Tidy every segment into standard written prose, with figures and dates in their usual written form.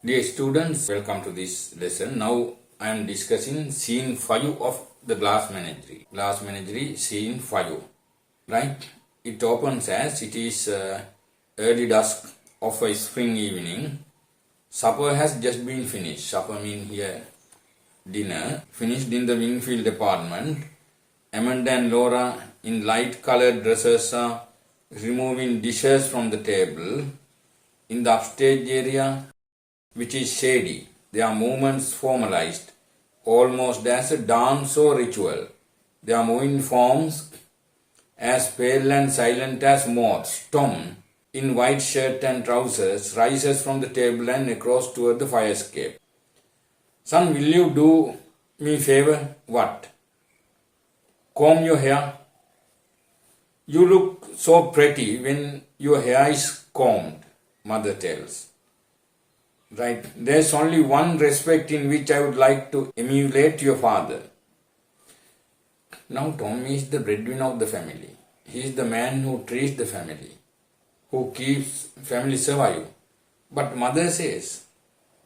Dear students, welcome to this lesson. Now I am discussing scene 5 of the Glass Menagerie. Glass Menagerie scene 5. Right? It opens as it is early dusk of a spring evening. Supper has just been finished. Supper means here dinner. Finished in the Wingfield apartment. Amanda and Laura in light colored dresses are removing dishes from the table. In the upstage area, which is shady, their movements formalized, almost as a dance or ritual. Their moving forms as pale and silent as moths. Tom, in white shirt and trousers, rises from the table and across toward the fire escape. Son, will you do me a favor? What? Comb your hair. You look so pretty when your hair is combed, mother tells. Right, there's only one respect in which I would like to emulate your father. Now Tom is the breadwinner of the family. He is the man who treats the family, who keeps family survive. But mother says,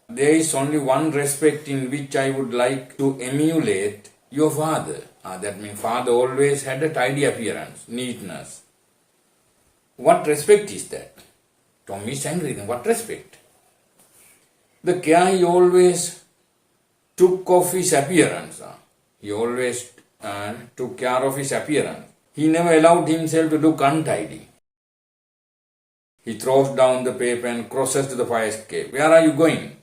there is only one respect in which I would like to emulate your father. That means father always had a tidy appearance, neatness. What respect is that? Tom is angry. What respect? The care he always took of his appearance. He always took care of his appearance. He never allowed himself to look untidy. He throws down the paper and crosses to the fire escape. Where are you going?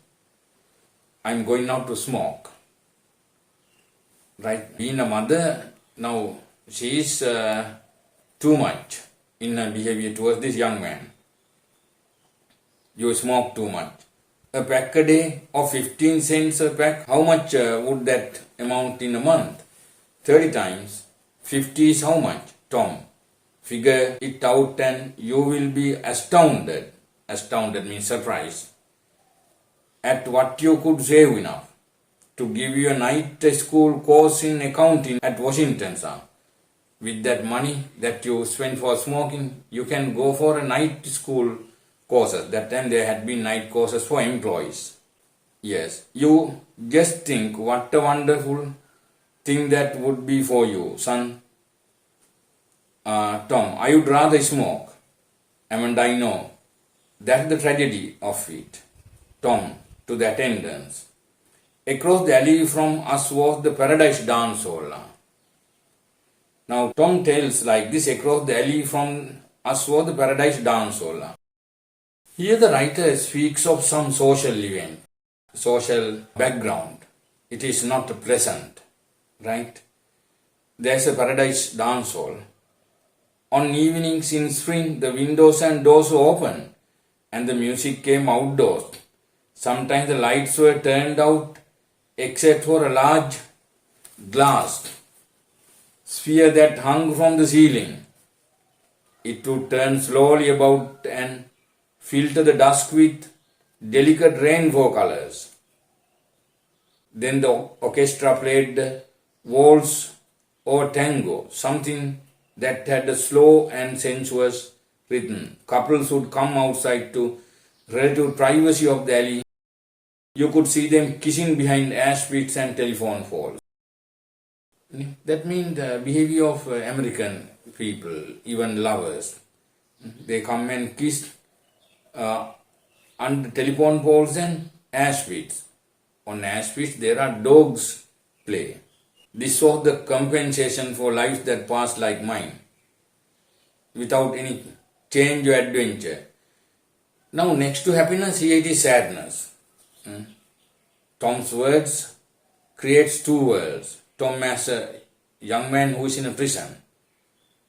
I'm going out to smoke. Right? Being a mother, now she is too much in her behavior towards this young man. You smoke too much. A pack a day of 15 cents a pack, how much would that amount in a month? 30 times 50 is how much? Tom, figure it out and you will be astounded. Astounded means surprised. At what you could save enough to give you a night school course in accounting at Washington, sir. With that money that you spend for smoking, you can go for a night school courses. That time there had been night courses for employees. Yes, you just think what a wonderful thing that would be for you, son. Tom, I would rather smoke. Amanda, I know. That's the tragedy of it. Tom, to the attendants. Across the alley from us was the Paradise Dance Hall. Now Tom tells like this, across the alley from us was the Paradise Dance Hall. Here the writer speaks of some social event, social background. It is not pleasant, right? There's a Paradise Dance Hall. On evenings in spring, the windows and doors were open and the music came outdoors. Sometimes the lights were turned out except for a large glass sphere that hung from the ceiling. It would turn slowly about and filter the dusk with delicate rainbow colors. Then the orchestra played the waltz or tango, something that had a slow and sensuous rhythm. Couples would come outside to relative privacy of the alley. You could see them kissing behind ash pits and telephone poles. That means the behavior of American people, even lovers. They come and kiss under telephone poles and ash pits. On ash pits there are dogs play. This was the compensation for lives that passed like mine, without any change or adventure. Now next to happiness, here it is sadness. Tom's words creates two worlds. Tom as a young man who is in a prison,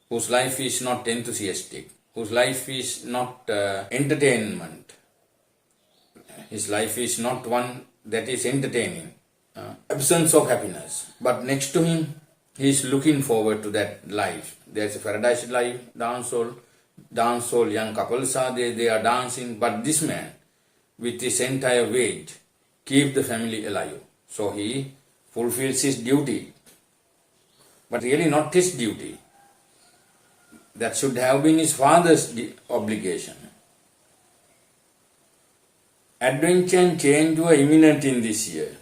whose life is not enthusiastic, whose life is not entertainment. His life is not one that is entertaining. Absence of happiness. But next to him, he is looking forward to that life. There is a paradise life, dance hall, young couples are there, they are dancing. But this man, with his entire wage, keeps the family alive. So he fulfills his duty. But really not his duty. That should have been his father's obligation. Adventure and change were imminent in this year.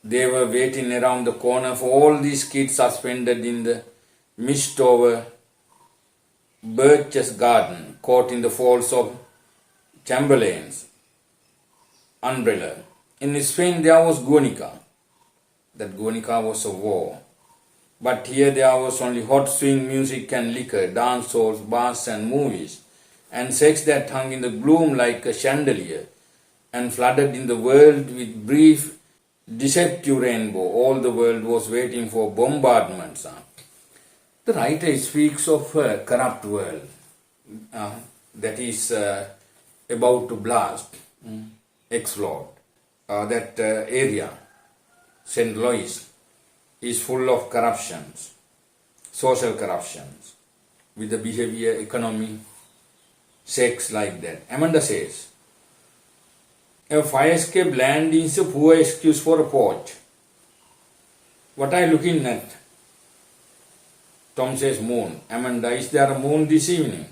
They were waiting around the corner for all these kids suspended in the mist over Birch's garden, caught in the folds of Chamberlain's umbrella. In Spain there was Guernica. That Guernica was a war. But here there was only hot swing music and liquor, dance halls, bars and movies, and sex that hung in the gloom like a chandelier and flooded in the world with brief, deceptive rainbow. All the world was waiting for bombardments. The writer speaks of a corrupt world that is about to blast, explode. That area, St. Louis, is full of corruptions, social corruptions, with the behavior, economy, sex like that. Amanda says, a fire escape land is a poor excuse for a porch. What are you looking at? Tom says, moon. Amanda, is there a moon this evening?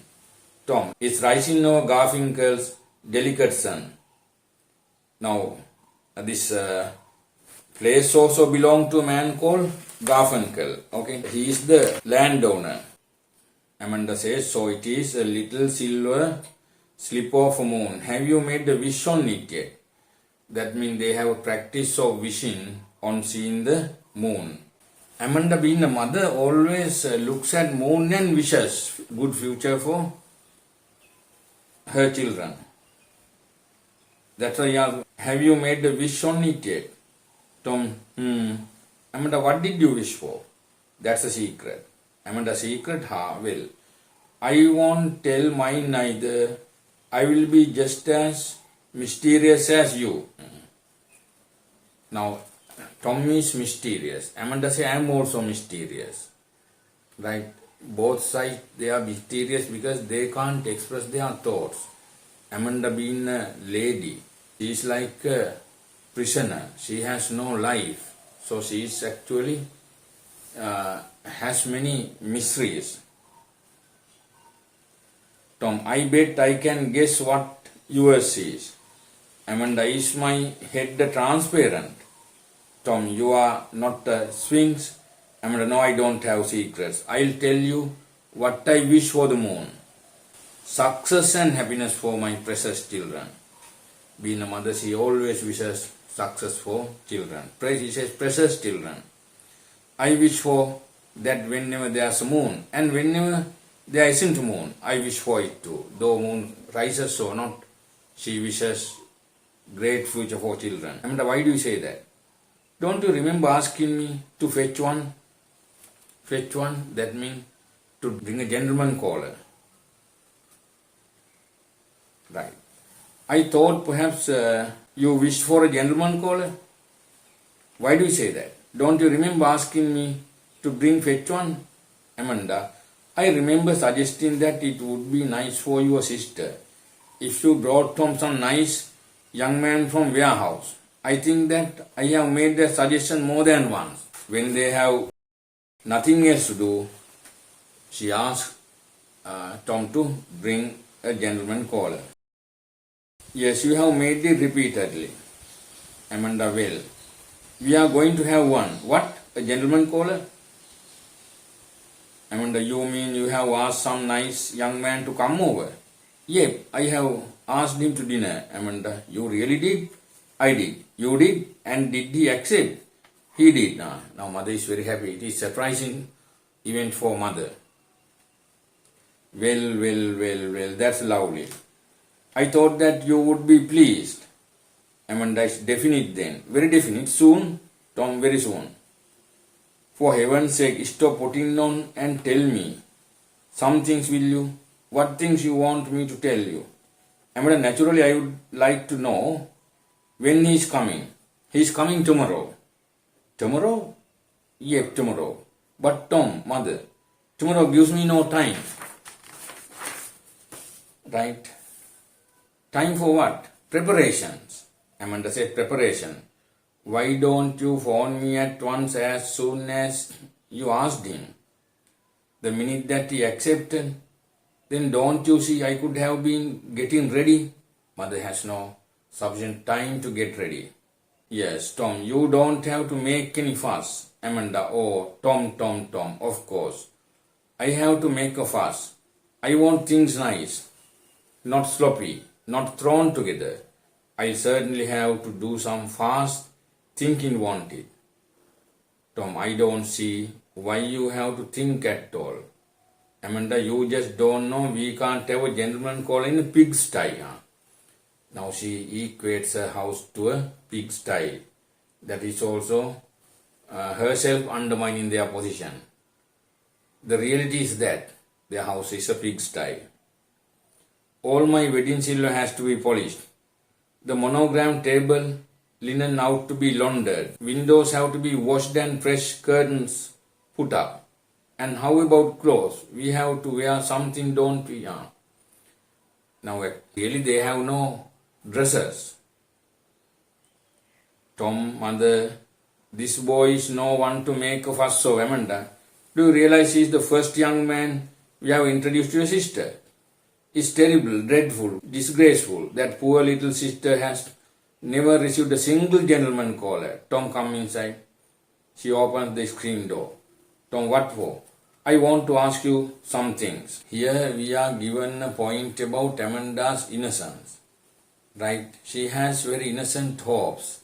Tom, it's rising over Garfinkel's delicate sun. Now, this place also belonged to a man called Garfinkel. Okay, he is the landowner. Amanda says, so it is a little silver slip of a moon. Have you made a wish on it yet? That means they have a practice of wishing on seeing the moon. Amanda, being a mother, always looks at moon and wishes good future for her children. That's why have you made a wish on it yet? Tom, Amanda, what did you wish for? That's a secret. Amanda, secret? Well, I won't tell mine neither. I will be just as mysterious as you. Now, Tom is mysterious. Amanda say, I am also mysterious. Right? Both sides, they are mysterious because they can't express their thoughts. Amanda being a lady, she is like a prisoner. She has no life. So she is actually has many mysteries. Tom, I bet I can guess what yours is. Amanda, is my head transparent? Tom, you are not a sphinx. Amanda, no, I don't have secrets. I'll tell you what I wish for the moon. Success and happiness for my precious children. Being a mother, she always wishes success for children. She says, precious children. I wish for that whenever there's a moon, and whenever there isn't a moon, I wish for it too. Though moon rises or not, she wishes great future for children. Amanda, why do you say that? Don't you remember asking me to fetch one? Fetch one, that means to bring a gentleman caller. Right. I thought perhaps you wished for a gentleman caller. Why do you say that? Don't you remember asking me to bring fetch one? Amanda, I remember suggesting that it would be nice for your sister if you brought home some nice young man from warehouse. I think that I have made that suggestion more than once. When they have nothing else to do, she asked Tom to bring a gentleman caller. Yes, you have made it repeatedly. Amanda, well, we are going to have one. What? A gentleman caller? Amanda, you mean you have asked some nice young man to come over? Yep, I have asked him to dinner. Amanda, you really did? I did. You did? And did he accept? He did. Now mother is very happy. It is surprising event for mother. Well, that's lovely. I thought that you would be pleased. Amanda, is definite then. Very definite. Soon? Tom, very soon. For heaven's sake, stop putting on and tell me. Some things will you? What things you want me to tell you? Amanda, naturally I would like to know when he is coming. He is coming tomorrow. Tomorrow? Yep, tomorrow. But Tom, mother, tomorrow gives me no time. Right? Time for what? Preparations. Amanda said, preparation. Why don't you phone me at once as soon as you asked him? The minute that he accepted, then don't you see I could have been getting ready? Mother has no Sufficient time to get ready. Yes, Tom, you don't have to make any fuss. Amanda, oh, Tom, of course. I have to make a fuss. I want things nice, not sloppy, not thrown together. I certainly have to do some fast thinking, won't it? Tom, I don't see why you have to think at all. Amanda, you just don't know we can't have a gentleman call in a pigsty. Huh? Now she equates her house to a pigsty. That is also herself undermining their position. The reality is that their house is a pigsty. All my wedding silver has to be polished. The monogram table linen out to be laundered. Windows have to be washed and fresh curtains put up. And how about clothes? We have to wear something, don't we? Now, really, they have no dresses. Tom, mother, this boy is no one to make a fuss of. Amanda, do you realize he is the first young man we have introduced to your sister? It's terrible, dreadful, disgraceful that poor little sister has never received a single gentleman caller. Tom, come inside. She opens the screen door. Tom, what for? I want to ask you some things. Here we are given a point about Amanda's innocence. Right? She has very innocent hopes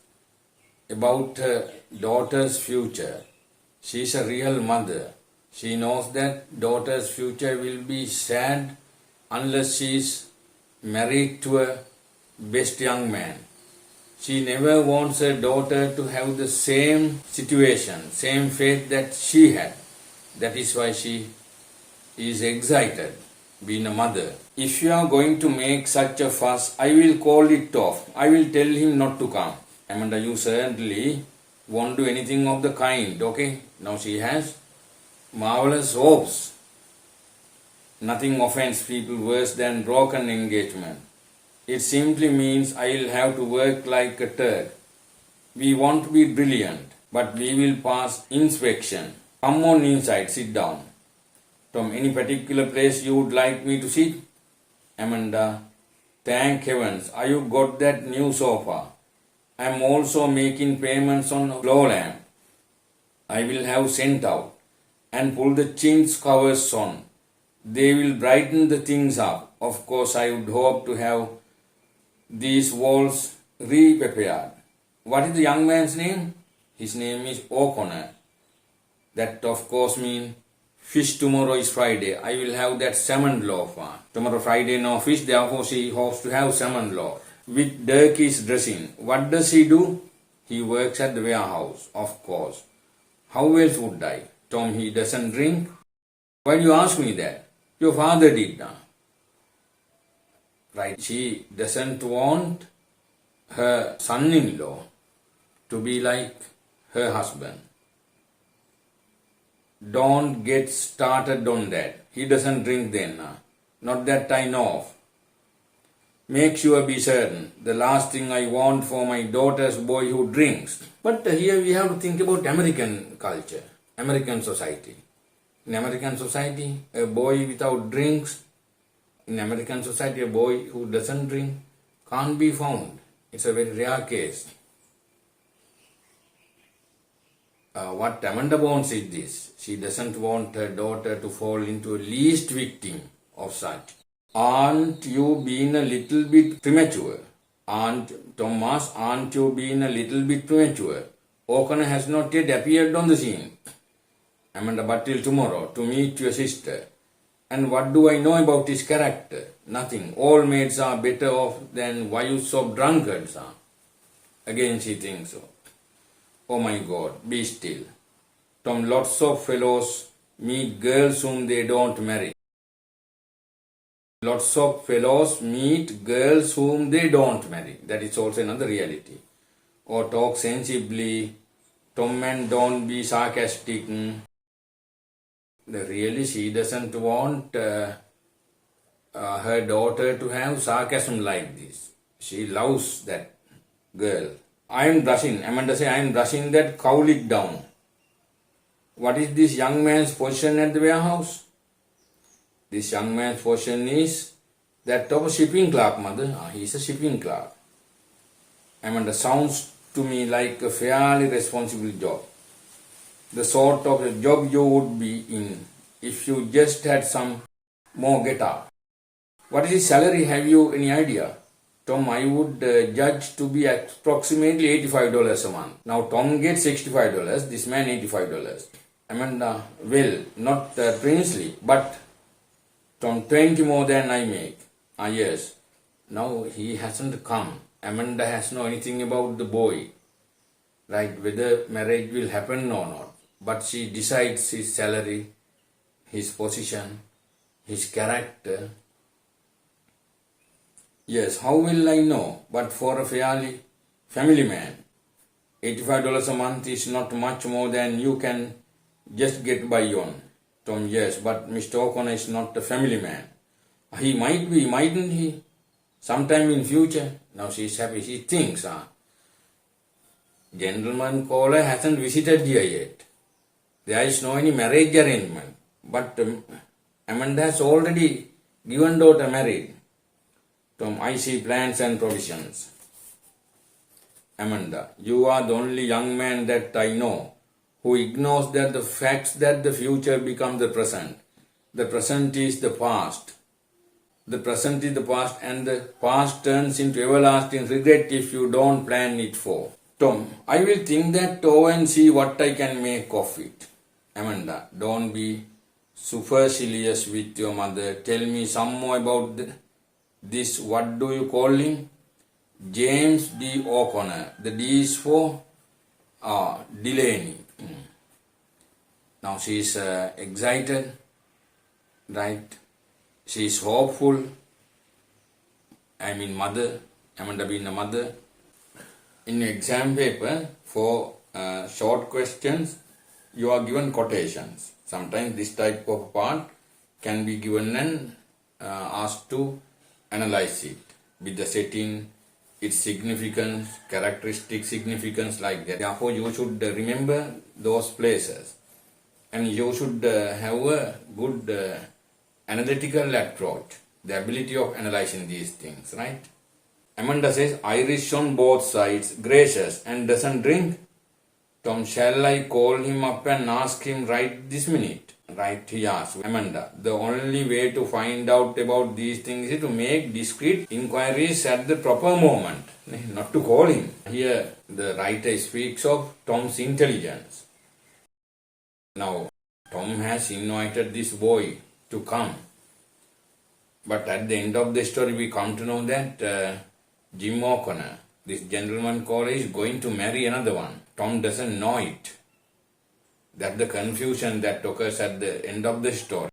about her daughter's future. She is a real mother. She knows that daughter's future will be sad unless she is married to a best young man. She never wants her daughter to have the same situation, same fate that she had. That is why she is excited, being a mother. If you are going to make such a fuss, I will call it off. I will tell him not to come. Amanda, you certainly won't do anything of the kind, okay? Now she has marvelous hopes. Nothing offends people worse than broken engagement. It simply means I will have to work like a Turk. We won't be brilliant, but we will pass inspection. Come on inside, sit down. Tom, any particular place you would like me to sit? Amanda, thank heavens, you got that new sofa. I am also making payments on a floor lamp. I will have sent out and pull the chintz covers on. They will brighten the things up. Of course, I would hope to have these walls repaired. What is the young man's name? His name is O'Connor. That of course means fish tomorrow is Friday. I will have that salmon loaf. Tomorrow Friday no fish, therefore she hopes to have salmon loaf. With Dirk is dressing. What does he do? He works at the warehouse, of course. How else would I? Tom, he doesn't drink. Why do you ask me that? Your father did. Right, she doesn't want her son-in-law to be like her husband. Don't get started on that. He doesn't drink then. Not that I know of. Make sure, be certain. The last thing I want for my daughter's boy who drinks. But here we have to think about American culture, American society. In American society, a boy without drinks, in American society, a boy who doesn't drink can't be found. It's a very rare case. What Amanda wants is this. She doesn't want her daughter to fall into a least victim of such. Aren't you being a little bit premature? Thomas, aren't you being a little bit premature? O'Connor has not yet appeared on the scene. Amanda, but till tomorrow to meet your sister. And what do I know about his character? Nothing. All maids are better off than wives of drunkards. Again she thinks so. Oh my God, be still. Tom, lots of fellows meet girls whom they don't marry. Lots of fellows meet girls whom they don't marry. That is also another reality. Or talk sensibly. Tom, and don't be sarcastic. Really, she doesn't want her daughter to have sarcasm like this. She loves that girl. I am brushing. Amanda says, I am brushing that cowlick down. What is this young man's position at the warehouse? This young man's position is that of a shipping clerk, mother. He is a shipping clerk. Amanda, sounds to me like a fairly responsible job. The sort of a job you would be in if you just had some more guitar. What is his salary? Have you any idea? Tom, I would judge to be approximately $85 a month. Now, Tom gets $65, this man $85. Amanda, well, not princely, but Tom, 20 more than I make. Ah, yes. Now, he hasn't come. Amanda has no anything about the boy, right, whether marriage will happen or not. But she decides his salary, his position, his character. Yes, how will I know? But for a fairly family man, $85 a month is not much more than you can just get by on. Tom, yes, but Mr. O'Connor is not a family man. He might be, mightn't he? Sometime in future. Now she is happy. She thinks, gentleman caller hasn't visited here yet. There is no any marriage arrangement. But Amanda has already given daughter married. Tom, I see plans and provisions. Amanda, you are the only young man that I know who ignores that the facts that the future becomes the present. The present is the past. The present is the past, and the past turns into everlasting regret if you don't plan it for. Tom, I will think that over and see what I can make of it. Amanda, don't be supercilious with your mother. Tell me some more about this. What do you call him? James D. O'Connor. The D is for Delaney. Now she is excited, right? She is hopeful. I mean mother. Amanda being a mother. In exam paper, for short questions, you are given quotations. Sometimes this type of part can be given and asked to analyze it with the setting, its significance, characteristic significance, like that. Therefore, you should remember those places, and you should have a good analytical approach, the ability of analyzing these things, right? Amanda says, Irish on both sides, gracious, and doesn't drink. Tom, shall I call him up and ask him right this minute? Right, he asks. Amanda, the only way to find out about these things is to make discreet inquiries at the proper moment, not to call him. Here, the writer speaks of Tom's intelligence. Now, Tom has invited this boy to come. But at the end of the story, we come to know that Jim O'Connor, this gentleman caller, is going to marry another one. Tom doesn't know it. That's the confusion that occurs at the end of the story.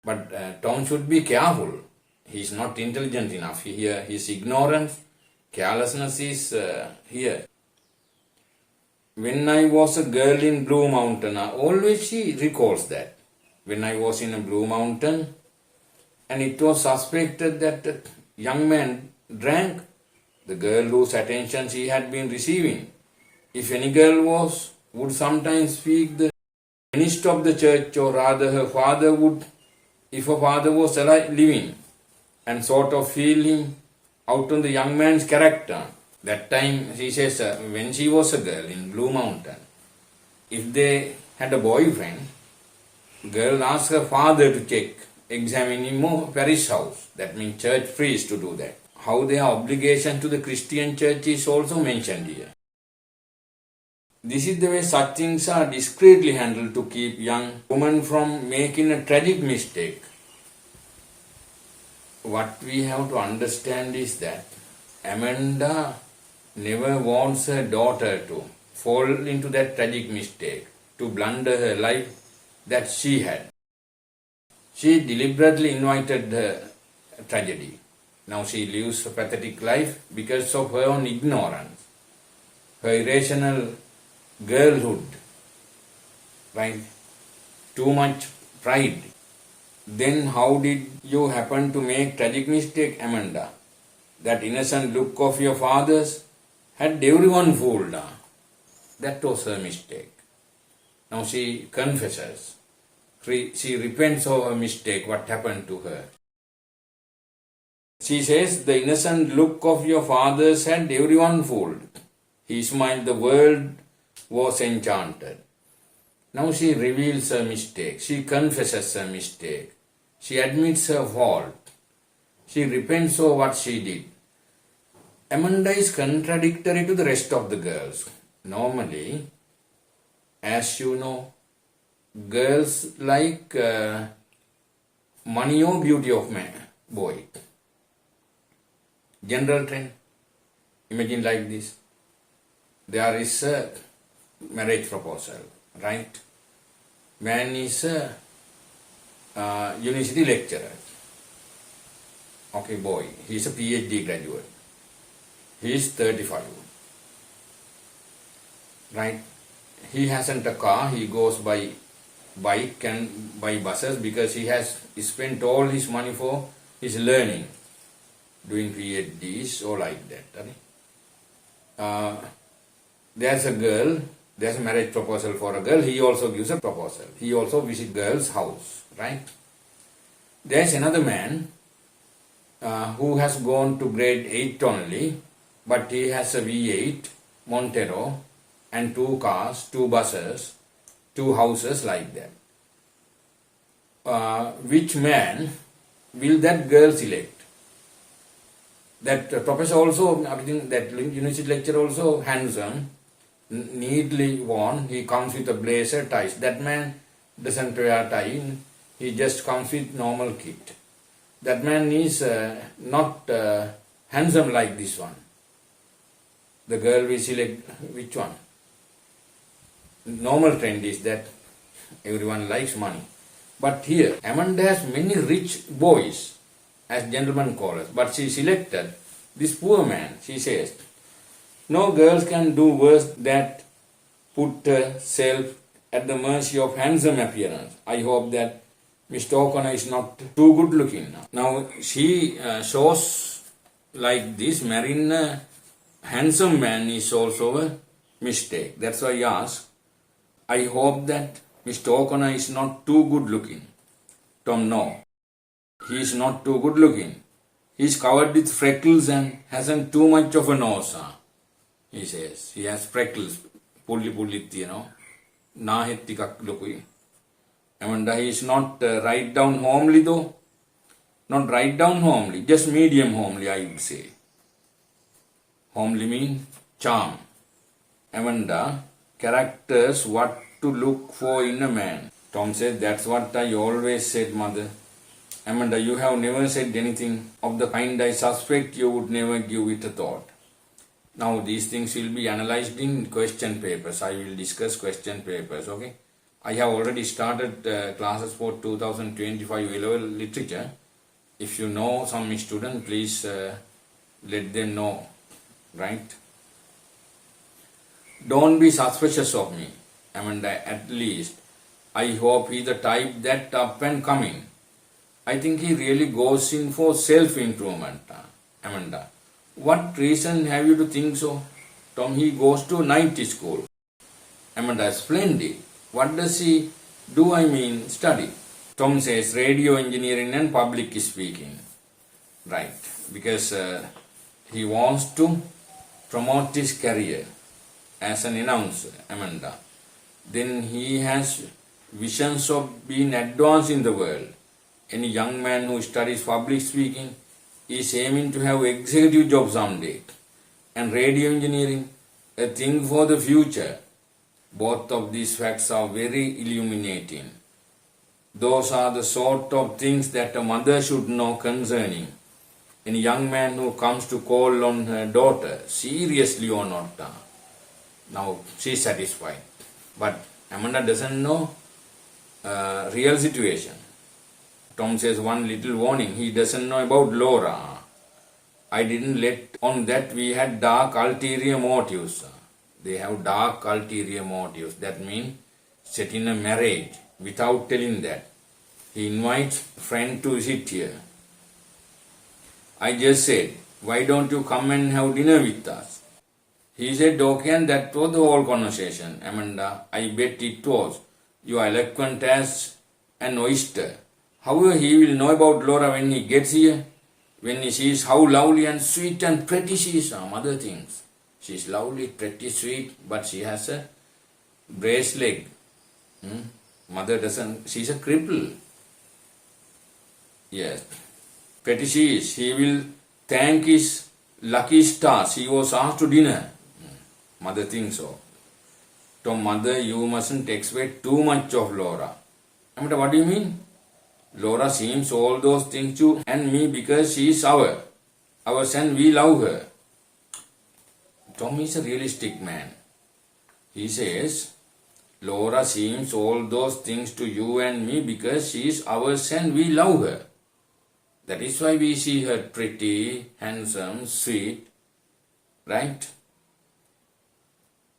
But Tom should be careful. He is not intelligent enough. Here, his ignorance, carelessness is here. When I was a girl in Blue Mountain, always she recalls that. When I was in a Blue Mountain, and it was suspected that a young man drank, the girl whose attention she had been receiving. If any girl would sometimes speak the minister of the church, or rather her father would, if her father was alive, living, and sort of feel him out on the young man's character. That time, she says, when she was a girl in Blue Mountain, if they had a boyfriend, girl asked her father to check, examine him more parish house. That means church priest to do that. How their obligation to the Christian church is also mentioned here. This is the way such things are discreetly handled to keep young women from making a tragic mistake. What we have to understand is that Amanda never wants her daughter to fall into that tragic mistake, to blunder her life that she had. She deliberately invited her tragedy. Now she lives a pathetic life because of her own ignorance, her irrational girlhood, right? Too much pride. Then how did you happen to make tragic mistake, Amanda? That innocent look of your father's had everyone fooled. That was her mistake. Now she confesses. She repents of her mistake, what happened to her. She says, the innocent look of your fathers had everyone fooled. He smiled, the world was enchanted. Now she reveals her mistake. She confesses her mistake. She admits her fault. She repents of what she did. Amanda is contradictory to the rest of the girls. Normally, as you know, girls like money or beauty of man, boy. General trend. Imagine like this. There is a marriage proposal, right? Man is a university lecturer. Okay, boy. He is a PhD graduate. He is 35. Right? He hasn't a car. He goes by bike and by buses because he has spent all his money for his learning, doing PhDs or like that. There's a girl, there's a marriage proposal for a girl. He also gives a proposal. He also visits girl's house, right? There's another man who has gone to grade 8 only, but he has a V8 Montero and 2 cars, 2 buses, 2 houses like that. Which man will that girl select? That professor also, I think that university lecturer also handsome, neatly worn. He comes with a blazer, ties. That man doesn't wear tie. He just comes with normal kit. That man is not handsome like this one. The girl will select which one. Normal trend is that everyone likes money. But here, Amanda has many rich boys as gentlemen callers, but she selected this poor man. She says, no girls can do worse than put herself at the mercy of handsome appearance. I hope that Mr. O'Connor is not too good looking now. Now she shows like this, marrying a handsome man is also a mistake. That's why I ask, I hope that Mr. O'Connor is not too good looking. Tom, no. He is not too good looking. He is covered with freckles and hasn't too much of a nose. He says. He has freckles. Pulli, you know. Nahet tikak lokui. And he is not right down homely though. Not right down homely. Just medium homely, I would say. Homely means charm. Amanda characters what to look for in a man. Tom said, that's what I always said, mother. Amanda, you have never said anything of the kind. I suspect you would never give it a thought. Now these things will be analyzed in question papers. I will discuss question papers, okay? I have already started classes for 2025 A-level literature. If you know some student, please let them know, right? Don't be suspicious of me, Amanda, at least. I hope he's the type that up and coming. I think he really goes in for self-improvement, Amanda. What reason have you to think so? Tom, he goes to night school. Amanda, splendid. What does he do? I mean, study. Tom says radio engineering and public speaking. Right. Because he wants to promote his career as an announcer, Amanda. Then he has visions of being advanced in the world. Any young man who studies public speaking is aiming to have executive job someday. And radio engineering, a thing for the future. Both of these facts are very illuminating. Those are the sort of things that a mother should know concerning any young man who comes to call on her daughter, seriously or not. Now she is satisfied. But Amanda doesn't know real situation. Tom says one little warning. He doesn't know about Laura. I didn't let on that we had dark ulterior motives. They have dark ulterior motives. That means set in a marriage without telling that. He invites a friend to sit here. I just said, why don't you come and have dinner with us? He said, okay, and that was the whole conversation. Amanda, I bet it was. You are eloquent as an oyster. However, he will know about Laura when he gets here. when she is how lovely and sweet and pretty she is, mother thinks. She is lovely, pretty, sweet, but she has a brace leg. Mother doesn't, she is a cripple. Yes. Pretty she is. He will thank his lucky stars. He was asked to dinner. Mother thinks so. So, mother, you mustn't expect too much of Laura. What do you mean? Laura seems all those things to and me because she is ours and we love her. Tom is a realistic man. He says, Laura seems all those things to you and me because she is ours and we love her. That is why we see her pretty, handsome, sweet, right?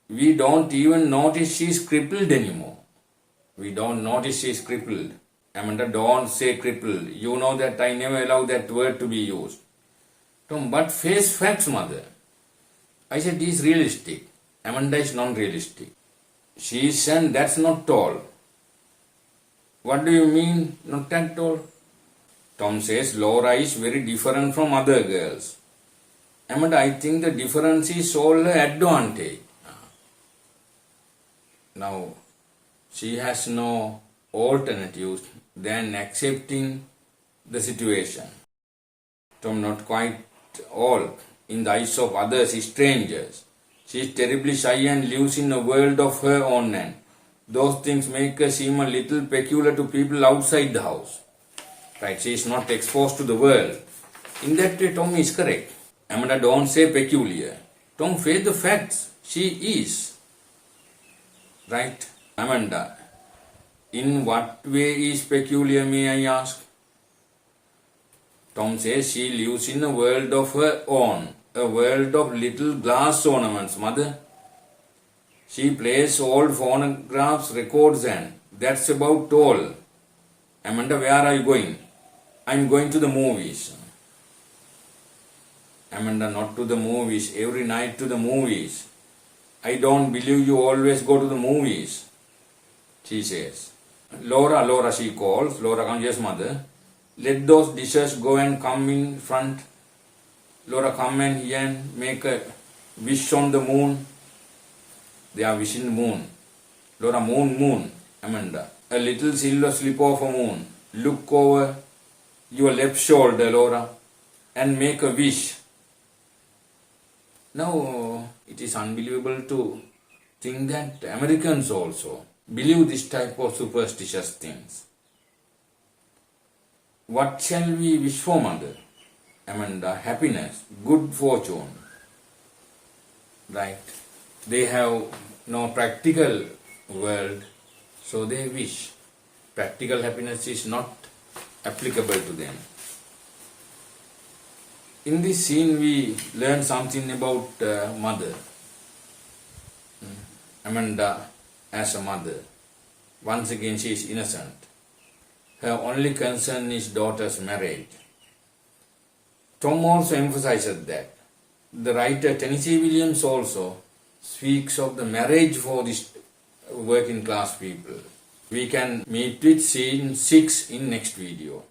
We don't even notice she is crippled anymore. We don't notice she is crippled. Amanda, don't say crippled. You know that I never allow that word to be used. Tom, but face facts, mother. I said he is realistic. Amanda is non-realistic. She is and that's not tall. What do you mean, not that tall? Tom says Laura is very different from other girls. Amanda, I think the difference is all her advantage. Now, she has no alternatives than accepting the situation. Tom, not quite all. In the eyes of others, strangers. She is terribly shy and lives in a world of her own, and those things make her seem a little peculiar to people outside the house. Right? She is not exposed to the world. In that way, Tom is correct. Amanda, don't say peculiar. Tom, face the facts. She is. Right? Amanda, in what way is peculiar, may I ask? Tom says she lives in a world of her own, a world of little glass ornaments, mother. She plays old phonographs, records, and that's about all. Amanda, where are you going? I'm going to the movies. Amanda, not to the movies, every night to the movies. I don't believe you always go to the movies, she says. Laura, she calls. Laura comes, yes, mother. Let those dishes go and come in front. Laura, come and here and make a wish on the moon. They are wishing the moon. Laura, moon. Amanda, a little silver slip of a moon. Look over your left shoulder, Laura, and make a wish. Now, it is unbelievable to think that Americans also believe this type of superstitious things. What shall we wish for, mother? Amanda, happiness, good fortune. Right? They have no practical world, so they wish. Practical happiness is not applicable to them. In this scene, we learn something about mother. Amanda as a mother. Once again, she is innocent. Her only concern is daughter's marriage. Tom also emphasizes that. The writer Tennessee Williams also speaks of the marriage for these working class people. We can meet with scene 6 in next video.